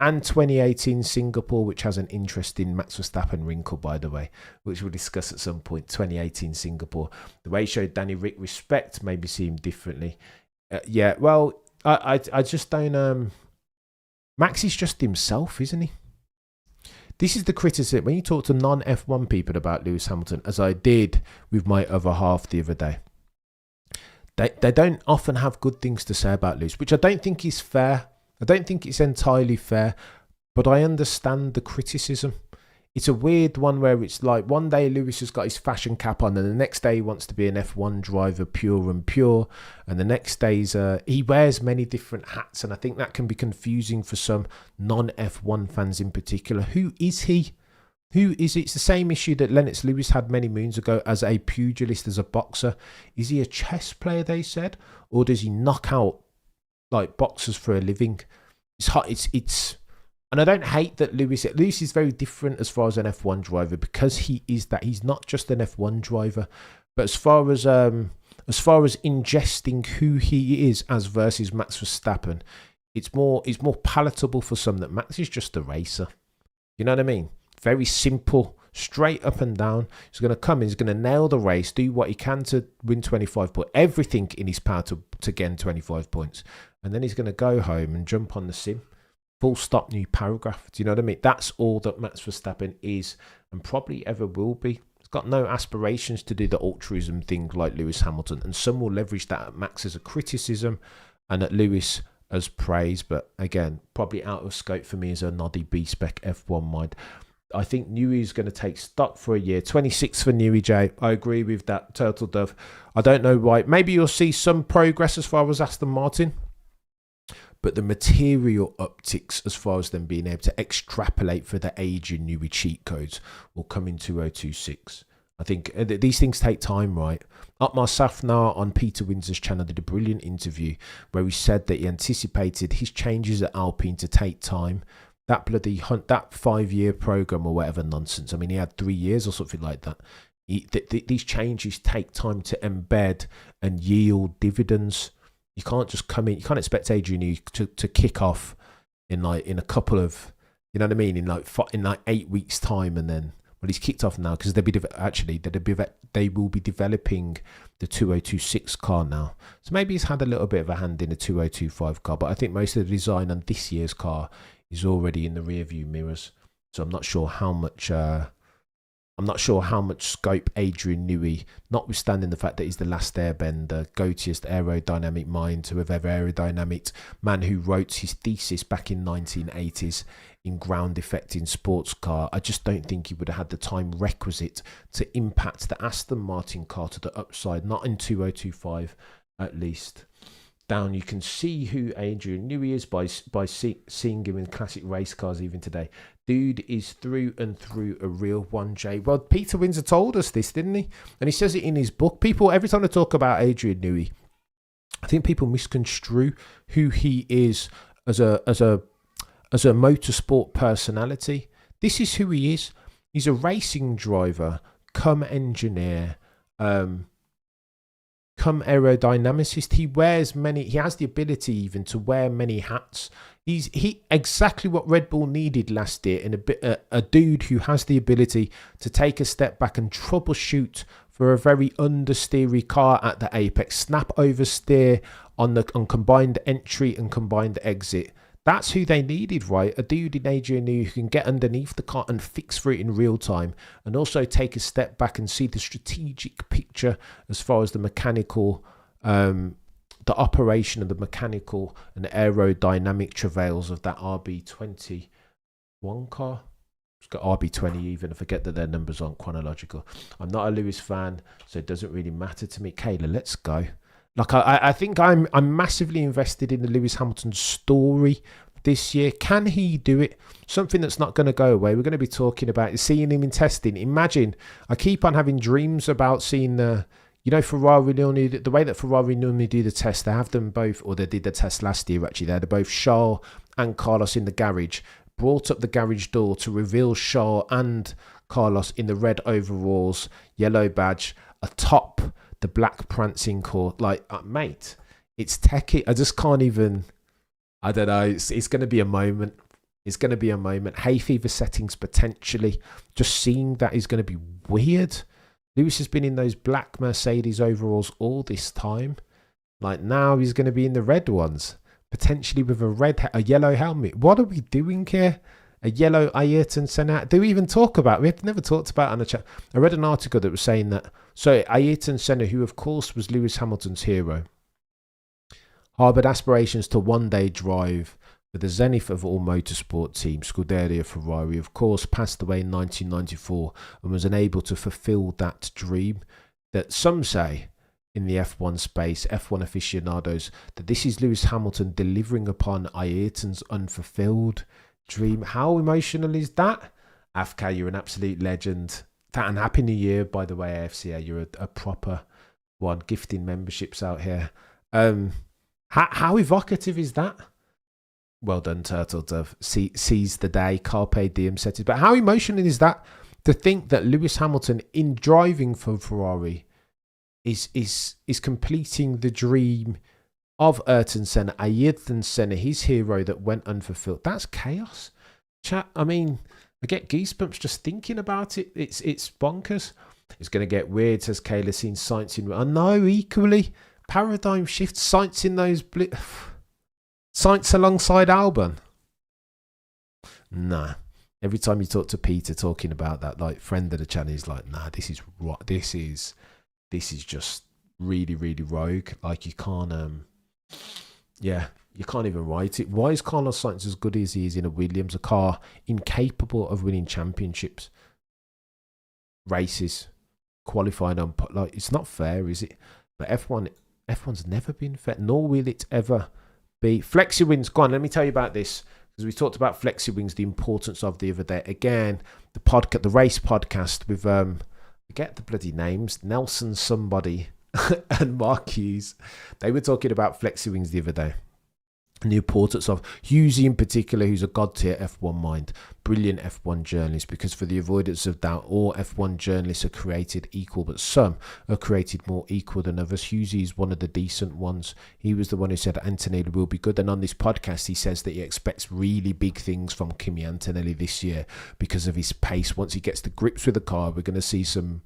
S1: and 2018 Singapore, which has an interesting Max Verstappen wrinkle, by the way, which we'll discuss at some point. 2018 Singapore. The way he showed Danny Rick respect, maybe see him differently. Yeah, well, I just don't... Max is just himself, isn't he? This is the criticism. When you talk to non-F1 people about Lewis Hamilton, as I did with my other half the other day, they don't often have good things to say about Lewis, which I don't think is fair. I don't think it's entirely fair, but I understand the criticism. It's a weird one where it's like one day Lewis has got his fashion cap on and the next day he wants to be an F1 driver pure and pure, and the next day's he wears many different hats, and I think that can be confusing for some non-F1 fans in particular. Who is he? Who is it? It's the same issue that Lennox Lewis had many moons ago as a pugilist, as a boxer. Is he a chess player, they said, or does he knock out like boxers for a living? It's hot. It's and I don't hate that Lewis is very different as far as an F1 driver, because he is that. He's not just an F1 driver, but as far as ingesting who he is as versus Max Verstappen, it's more palatable for some that Max is just a racer. You know what I mean? Very simple, straight up and down. He's going to come in, he's going to nail the race, do what he can to win 25 points, everything in his power to gain 25 points. And then he's going to go home and jump on the sim. Full stop, new paragraph. Do you know what I mean? That's all that Max Verstappen is and probably ever will be. He's got no aspirations to do the altruism thing like Lewis Hamilton. And some will leverage that at Max as a criticism and at Lewis as praise. But again, probably out of scope for me as a noddy B-spec F1 mind. I think Newey is going to take stock for a year. 26 for Newey, Jay. I agree with that, Turtle Dove. I don't know why. Maybe you'll see some progress as far as Aston Martin, but the material upticks as far as them being able to extrapolate for the Adrian Newey cheat codes will come in 2026. I think these things take time, right? Otmar Safnar on Peter Windsor's channel did a brilliant interview where he said that he anticipated his changes at Alpine to take time. That bloody hunt, that 5-year program or whatever nonsense. I mean, he had 3 years or something like that. These changes take time to embed and yield dividends. You can't just come in. You can't expect Adrian to kick off in a couple of, you know what I mean, in like 8 weeks time, and then he's kicked off now because they will be developing the 2026 car now. So maybe he's had a little bit of a hand in the 2025 car, but I think most of the design on this year's car is already in the rear view mirrors. So I'm not sure how much scope Adrian Newey, notwithstanding the fact that he's the last airbender, goatiest aerodynamic mind to have ever aerodynamic, man who wrote his thesis back in 1980s in ground effect in sports car. I just don't think he would have had the time requisite to impact the Aston Martin car to the upside, not in 2025 at least. Down, you can see who Adrian Newey is by seeing him in classic race cars even today. Dude is through and through a real one, Jay. Well, Peter Windsor told us this, didn't he? And he says it in his book. People, every time they talk about Adrian Newey, I think people misconstrue who he is as a motorsport personality. This is who he is. He's a racing driver, come engineer, come aerodynamicist. He has the ability even to wear many hats. He exactly what Red Bull needed last year, in a dude who has the ability to take a step back and troubleshoot for a very understeery car at the apex, snap oversteer on combined entry and combined exit. That's who they needed, right? A dude in Adrian Newey who can get underneath the car and fix for it in real time, and also take a step back and see the strategic picture as far as the mechanical, the operation of the mechanical and aerodynamic travails of that RB21 car. It's got RB20 even. I forget that their numbers aren't chronological. I'm not a Lewis fan, so it doesn't really matter to me. Kayla, let's go. Like I think I'm massively invested in the Lewis Hamilton story this year. Can he do it? Something that's not going to go away. We're going to be talking about seeing him in testing. Imagine, I keep on having dreams about seeing Ferrari normally, the way that Ferrari normally do the test. They have them both, or they did the test last year actually. They had both Charles and Carlos in the garage. Brought up the garage door to reveal Charles and Carlos in the red overalls, yellow badge, atop the black prancing court. Like, mate, it's techie. I just can't even, I don't know. It's going to be a moment. It's going to be a moment. Hay fever settings potentially. Just seeing that is going to be weird. Lewis has been in those black Mercedes overalls all this time. Like, now he's going to be in the red ones. Potentially with a yellow helmet. What are we doing here? A yellow Ayrton Senna. Do we even talk about? We have never talked about it on the chat. I read an article that was saying that. So Ayrton Senna, who of course was Lewis Hamilton's hero, harboured aspirations to one day drive for the zenith of all motorsport team, Scuderia Ferrari. Of course, passed away in 1994 and was unable to fulfil that dream. That some say in the F1 space, F1 aficionados, that this is Lewis Hamilton delivering upon Ayrton's unfulfilled dream. How emotional is that? Afka, you're an absolute legend. And Happy New Year, by the way, AFCA. You're a proper one, gifting memberships out here. How evocative is that? Well done, Turtle Dove. Seize the day, carpe diem set it. But how emotional is that to think that Lewis Hamilton, in driving for Ferrari, is completing the dream of Ayrton Senna, his hero that went unfulfilled. That's chaos. Chat, I mean, I get goosebumps just thinking about it. It's bonkers. It's going to get weird, says Kayla, seen Sainz in... I know, equally. Paradigm shift, Sainz in those... Sainz alongside Albon. Nah. Every time you talk to Peter talking about that, like, friend of the channel, he's like, nah, this is just really, really rogue. Like, you can't... you can't even write it. Why is Carlos Sainz as good as he is in a Williams, a car incapable of winning championships, races, qualifying on... Like, it's not fair, is it? But F1's never been fair, nor will it ever be. Flexi wins. Go on, let me tell you about this, because we talked about Flexi wings, the importance of the other day. Again, the race podcast with forget the bloody names, Nelson somebody and Mark Hughes. They were talking about Flexi wings the other day. And the importance of Hughesy in particular, who's a god tier F1 mind, brilliant F1 journalist, because for the avoidance of doubt, all F1 journalists are created equal, but some are created more equal than others. Hughesy is one of the decent ones. He was the one who said Antonelli will be good, and on this podcast he says that he expects really big things from Kimi Antonelli this year because of his pace. Once he gets to grips with the car, we're going to see some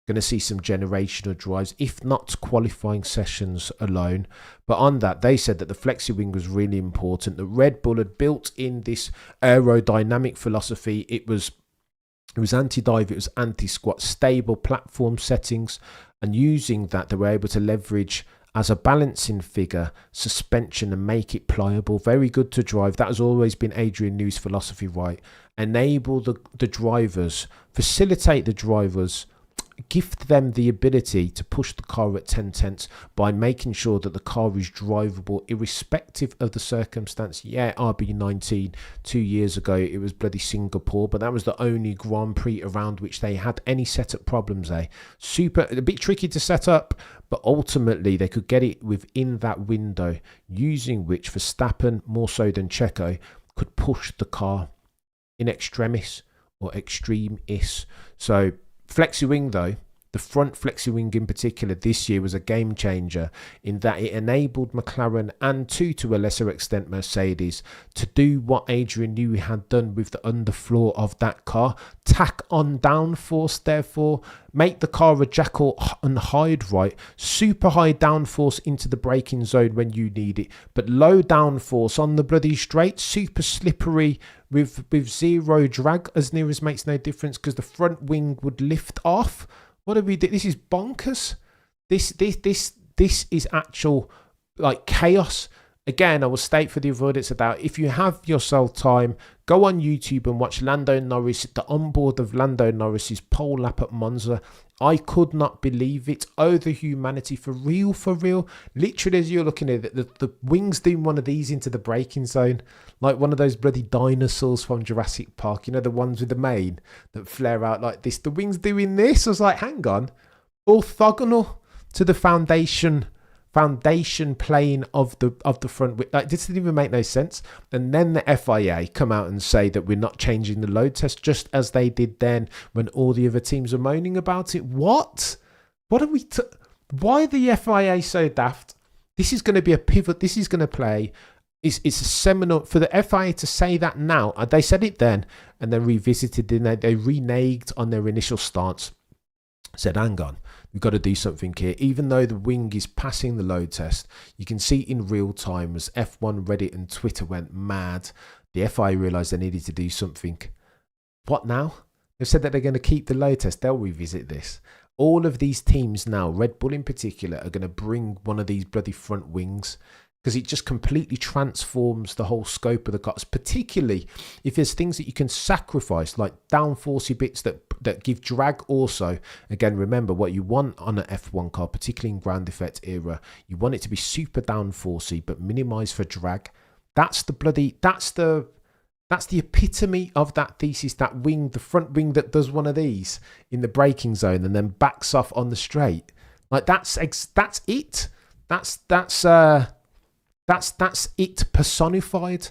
S1: generational drives, if not qualifying sessions alone. But on that, they said that the Flexi wing was really important. The Red Bull had built in this aerodynamic philosophy. It was anti-dive, it was anti-squat, stable platform settings, and using that, they were able to leverage as a balancing figure suspension and make it pliable. Very good to drive. That has always been Adrian Newey's philosophy, right? Enable the drivers, facilitate the drivers, gift them the ability to push the car at 10 tenths by making sure that the car is drivable irrespective of the circumstance. Yeah, RB19 2 years ago, it was bloody Singapore, but that was the only Grand Prix around which they had any setup problems. A bit tricky to set up, but ultimately they could get it within that window, using which Verstappen, more so than Checo, could push the car in extremis or extremis. So Flexi wing, though, the front Flexi wing in particular this year was a game changer in that it enabled McLaren and to a lesser extent Mercedes to do what Adrian Newey had done with the underfloor of that car. Tack on downforce, therefore, make the car a Jekyll and Hyde, right? Super high downforce into the braking zone when you need it, but low downforce on the bloody straight, super slippery with zero drag, as near as makes no difference, because the front wing would lift off. What did we do? This is bonkers. This is actual like chaos. Again, I will state for the avoidance of doubt, if you have yourself time, go on YouTube and watch Lando Norris, the onboard of Lando Norris's pole lap at Monza. I could not believe it. Oh, the humanity, for real, for real. Literally, as you're looking at it, the wings doing one of these into the braking zone, like one of those bloody dinosaurs from Jurassic Park, you know, the ones with the mane that flare out like this. The wings doing this. I was like, hang on. Orthogonal to the foundation plane of the front. Like, this didn't even make no sense. And then the FIA come out and say that we're not changing the load test, just as they did then when all the other teams are moaning about it. What are we why are the FIA so daft? This is going to be a pivot. This is going to play. It's a seminal for the FIA to say that now. They said it then and then revisited it. They reneged on their initial stance. Said, hang on, we've got to do something here. Even though the wing is passing the load test, you can see in real time as F1 Reddit and Twitter went mad The FIA realised they needed to do something. What now? They've said that they're going to keep the load test. They'll revisit this. All of these teams now, Red Bull in particular, are going to bring one of these bloody front wings, because it just completely transforms the whole scope of the cars, particularly if there's things that you can sacrifice, like downforcey bits that give drag also. Again, remember what you want on an F1 car, particularly in ground effect era. You want it to be super downforcey, but minimise for drag. That's the epitome of that thesis, that wing, the front wing that does one of these in the braking zone and then backs off on the straight. Like that's it. That's it personified.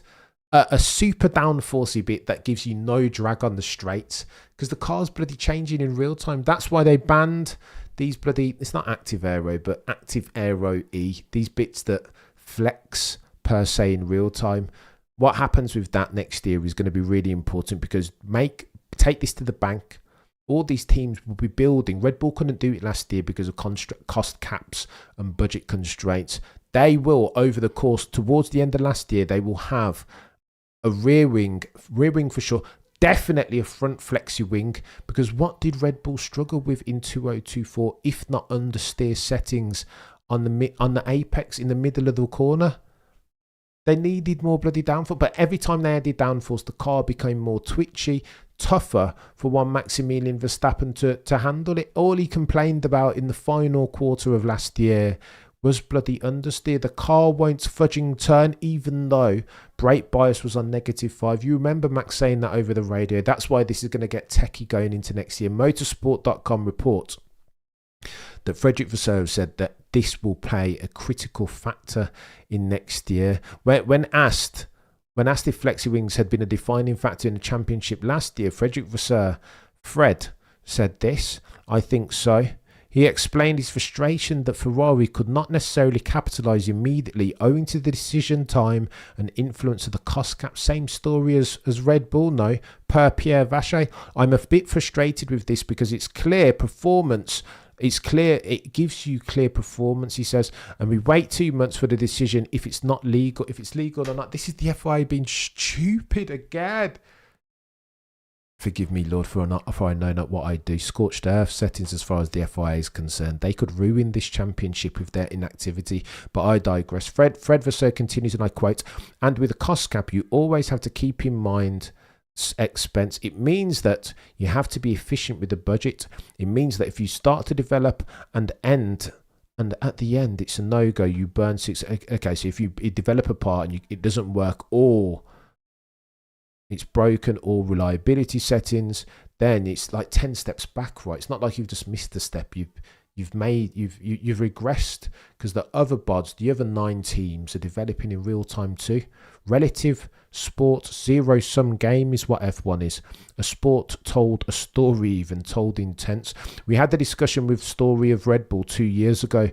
S1: A super downforcey bit that gives you no drag on the straights, because the car's bloody changing in real time. That's why they banned these bloody, it's not active aero, but active aero E, these bits that flex per se in real time. What happens with that next year is going to be really important, because take this to the bank. All these teams will be building. Red Bull couldn't do it last year because of cost caps and budget constraints. They will, over the course, towards the end of last year, they will have a rear wing for sure, definitely a front flexi wing, because what did Red Bull struggle with in 2024, if not understeer settings on the apex in the middle of the corner? They needed more bloody downforce, but every time they added downforce, the car became more twitchy, tougher for one Maximilian Verstappen to handle it. All he complained about in the final quarter of last year was bloody understeer. The car won't fudging turn, even though brake bias was on -5. You remember Max saying that over the radio. That's why this is going to get techie going into next year. Motorsport.com reports that Frederick Vasseur said that this will play a critical factor in next year. When asked if flexi wings had been a defining factor in the championship last year, Frederick Vasseur, Fred, said this: "I think so." He explained his frustration that Ferrari could not necessarily capitalise immediately owing to the decision time and influence of the cost cap. Same story as Red Bull, no, per Pierre Vacher. "I'm a bit frustrated with this because it's clear performance. It's clear, it gives you clear performance," he says, "and we wait 2 months for the decision if it's not legal, if it's legal or not." This is the FIA being stupid again. Forgive me, Lord, for I know not what I do. Scorched earth settings as far as the FIA is concerned. They could ruin this championship with their inactivity, but I digress. Fred Vasseur continues, and I quote, "And with a cost cap, you always have to keep in mind expense. It means that you have to be efficient with the budget. It means that if you start to develop and at the end it's a no-go, you burn six. Okay, so if you develop a part and it doesn't work, or it's broken, or reliability settings, then it's like 10 steps back, right? It's not like you've just missed a step. You've regressed, because the other bods, the other 9 teams, are developing in real time too. Relative sport, zero-sum game is what F1 is. A sport told, a story even told in tense. We had the discussion with story of Red Bull 2 years ago.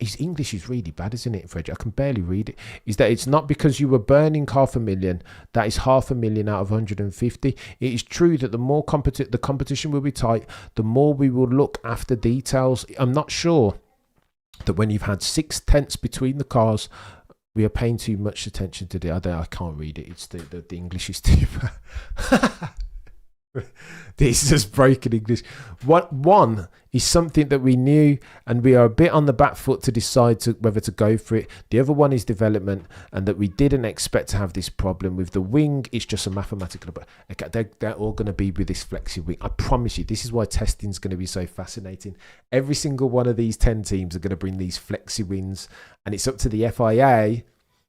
S1: His English is really bad, isn't it, Fred? I can barely read it. Is that it's not because you were burning 500,000, that is 500,000 out of 150. It is true that the more the competition will be tight, the more we will look after details. I'm not sure that when you've had 6 tenths between the cars, we are paying too much attention to the other. I can't read it. It's the English is too bad. This is just broken English. One is something that we knew, and we are a bit on the back foot to decide whether to go for it. The other one is development, and that we didn't expect to have this problem with the wing. It's just a mathematical. Okay, they're all going to be with this flexi wing. I promise you, this is why testing is going to be so fascinating. Every single one of these 10 teams are going to bring these flexi wings, and it's up to the FIA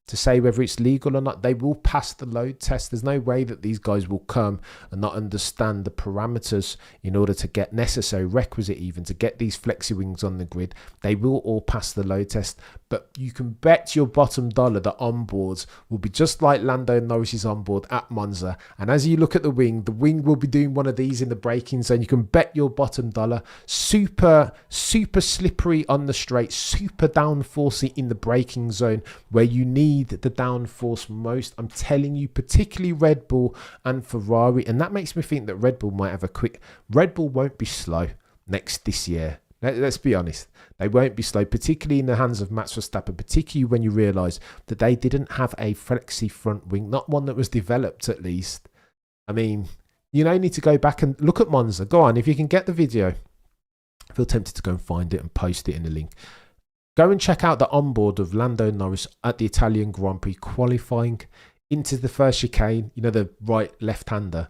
S1: to say whether it's legal or not. They will pass the load test. There's no way that these guys will come and not understand the parameters in order to get necessary, requisite even, to get these flexi wings on the grid. They will all pass the load test, but you can bet your bottom dollar that onboards will be just like Lando Norris's onboard at Monza. And as you look at the wing will be doing one of these in the braking zone. You can bet your bottom dollar. Super slippery on the straight, super downforcey in the braking zone where you need the downforce most. I'm telling you, particularly Red Bull and Ferrari, and that makes me think that Red Bull might have Red Bull won't be slow this year. Let's be honest. They won't be slow, particularly in the hands of Max Verstappen, particularly when you realise that they didn't have a Flexi front wing, not one that was developed at least. I mean, you need to go back and look at Monza. Go on, if you can get the video. I feel tempted to go and find it and post it in the link. Go and check out the onboard of Lando Norris at the Italian Grand Prix qualifying into the first chicane, the right left-hander.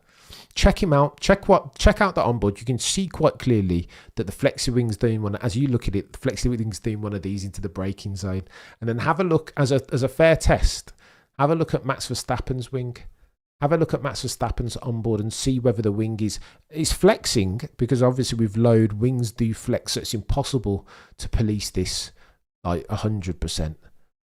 S1: Check him out. Check out the onboard. You can see quite clearly that the Flexi wing's doing one. As you look at it, the Flexi wing's doing one of these into the braking zone. And then have a look as a fair test. Have a look at Max Verstappen's wing. Have a look at Max Verstappen's onboard and see whether the wing is flexing, because obviously with load, wings do flex, so it's impossible to police this like 100%.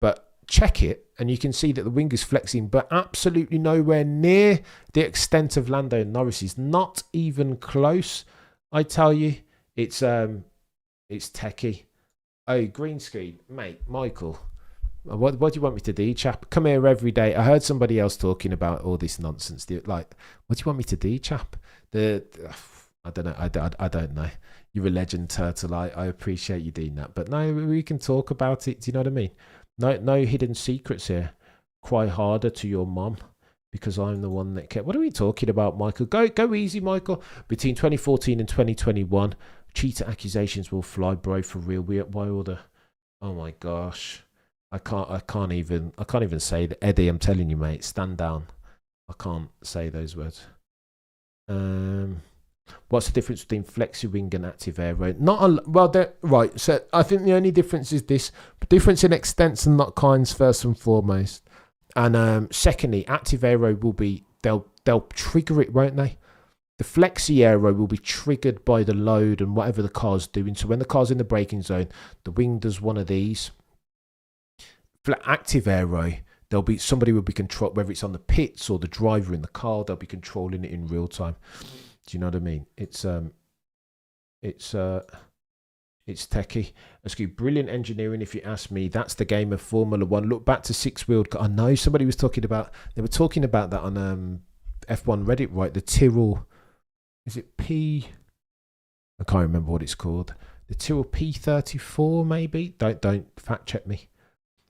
S1: But check it and you can see that the wing is flexing, but absolutely nowhere near the extent of Lando Norris's. Not even close, I tell you. It's techie. Oh, green screen. Mate, Michael. What do you want me to do, chap? Come here every day. I heard somebody else talking about all this nonsense. Like, what do you want me to do, chap? I don't know. I don't know. You're a legend, Turtle. I appreciate you doing that. But no, we can talk about it. Do you know what I mean? No hidden secrets here. Cry harder to your mom because I'm the one that kept. What are we talking about, Michael? Go easy, Michael. Between 2014 and 2021, cheater accusations will fly, bro, for real. Why all the? Oh my gosh. I can't even say that. Eddie, I'm telling you, mate, stand down. I can't say those words. What's the difference between Flexi wing and active aero? Right. So I think the only difference is this: difference in extents and not kinds, first and foremost. And secondly, active aero will be they'll trigger it, won't they? The Flexi aero will be triggered by the load and whatever the car's doing. So when the car's in the braking zone, the wing does one of these. For active aero, somebody will be control, whether it's on the pits or the driver in the car, they'll be controlling it in real time. Do you know what I mean? It's techie. Excuse, brilliant engineering, if you ask me. That's the game of Formula One. Look back to six-wheeled. I know somebody was talking about. They were talking about that on F1 Reddit, right? The Tyrrell. Is it P? I can't remember what it's called. The Tyrrell P34, maybe. Don't fact check me.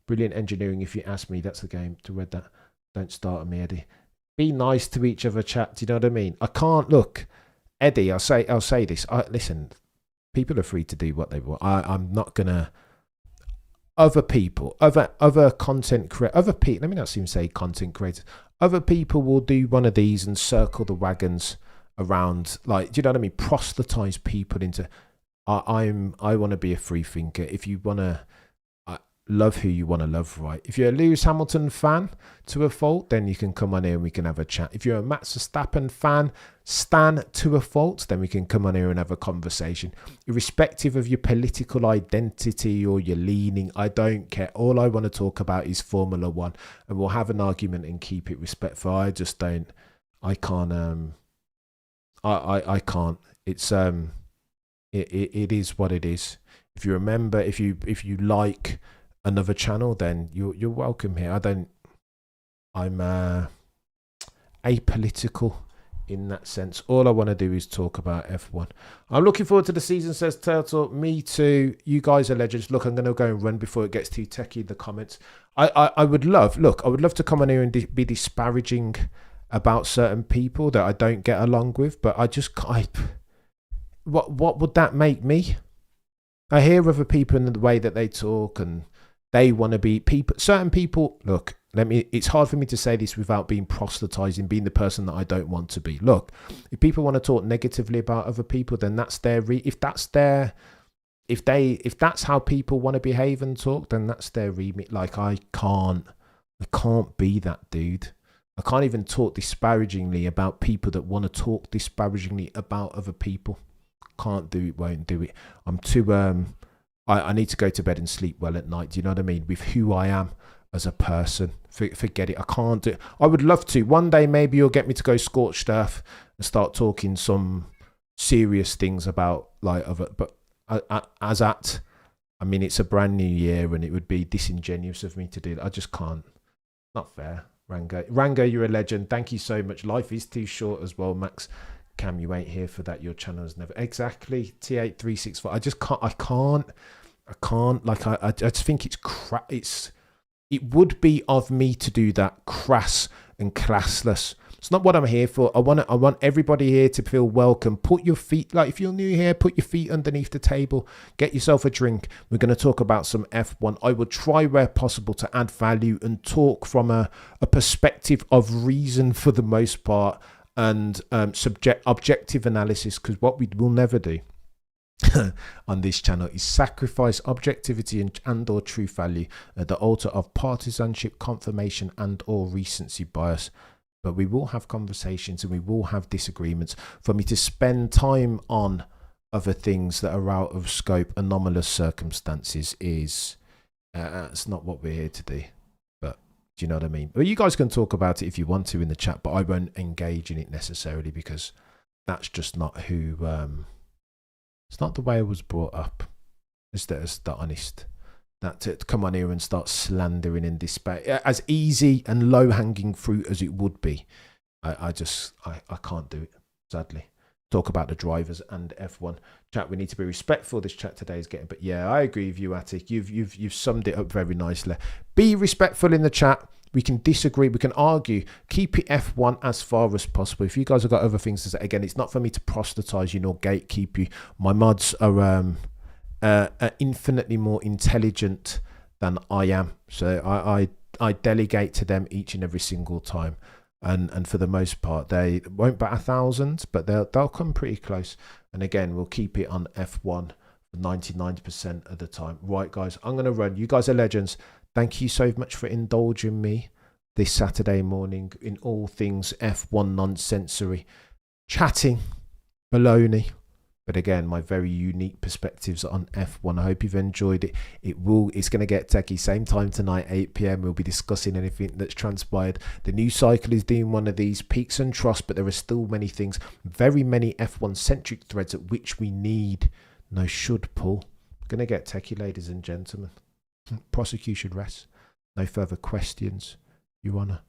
S1: Brilliant engineering, if you ask me. That's the game to read that. Don't start on me, Eddie. Be nice to each other, chat. Do you know what I mean? I can't look, Eddie. I'll say this. Listen, people are free to do what they want. I'm not gonna. Other people, other content creators, other people. Let me not even say content creators. Other people will do one of these and circle the wagons around. Like, do you know what I mean? Proselytize people into. I want to be a free thinker. If you wanna. Love who you want to love, right? If you're a Lewis Hamilton fan to a fault, then you can come on here and we can have a chat. If you're a Max Verstappen fan, stan to a fault, then we can come on here and have a conversation. Irrespective of your political identity or your leaning, I don't care. All I want to talk about is Formula One, and we'll have an argument and keep it respectful. I just don't. I can't. I can't. It's It is what it is. If you remember, if you like another channel, then you're welcome here. I'm apolitical in that sense. All I want to do is talk about F1. I'm looking forward to the season, says Turtle. Me too. You guys are legends. Look, I'm going to go and run before it gets too techie in the comments. I would love to come on here and be disparaging about certain people that I don't get along with, but I just can't. What would that make me? I hear other people in the way that they talk and they want to be people. Certain people, look, it's hard for me to say this without being proselytizing, being the person that I don't want to be. Look, if people want to talk negatively about other people, then that's their if that's how people want to behave and talk, then that's their remit. Like I can't be that dude. I can't even talk disparagingly about people that want to talk disparagingly about other people. Can't do it, won't do it. I'm too I need to go to bed and sleep well at night. Do you know what I mean? With who I am as a person. Forget it. I can't do it. I would love to. One day maybe you'll get me to go scorched earth and start talking some serious things about like other, but I mean it's a brand new year and it would be disingenuous of me to do that. I just can't. Not fair. Rango, you're a legend. Thank you so much. Life is too short as well, Max. Cam, you ain't here for that. Your channel's never exactly T8365. I can't. Like I just think it would be of me to do that crass and classless. It's not what I'm here for. I want everybody here to feel welcome. Put your feet, like if you're new here, put your feet underneath the table. Get yourself a drink. We're going to talk about some F1. I will try where possible to add value and talk from a perspective of reason for the most part, and objective analysis, because what we will never do on this channel is sacrifice objectivity and or true value at the altar of partisanship, confirmation and or recency bias. But we will have conversations and we will have disagreements. For me to spend time on other things that are out of scope, anomalous circumstances, is it's not what we're here to do. But do you know what I mean? Well, you guys can talk about it if you want to in the chat, but I won't engage in it necessarily, because that's just not who it's not the way I was brought up. Is that honest? That to come on here and start slandering and despair, as easy and low hanging fruit as it would be, I can't do it, sadly. Talk about the drivers and F1 chat. We need to be respectful. This chat today is getting, but yeah, I agree with you, Attic. You've summed it up very nicely. Be respectful in the chat. We can disagree, we can argue. Keep it F1 as far as possible. If you guys have got other things to say, again, it's not for me to proselytize you nor gatekeep you. My mods are infinitely more intelligent than I am, so I delegate to them each and every single time, and for the most part they won't bat 1,000, but they'll come pretty close. And again, we'll keep it on F1 99% of the time. Right guys, I'm gonna run. You guys are legends. Thank you so much for indulging me this Saturday morning in all things F1 nonsensory, chatting baloney. But again, my very unique perspectives on F1. I hope you've enjoyed it. It's going to get techie. Same time tonight, 8 p.m. We'll be discussing anything that's transpired. The new cycle is doing one of these peaks and troughs, but there are still many things, very many F1-centric threads at which we should pull. Going to get techie, ladies and gentlemen. Prosecution rests. No further questions, Your Honour.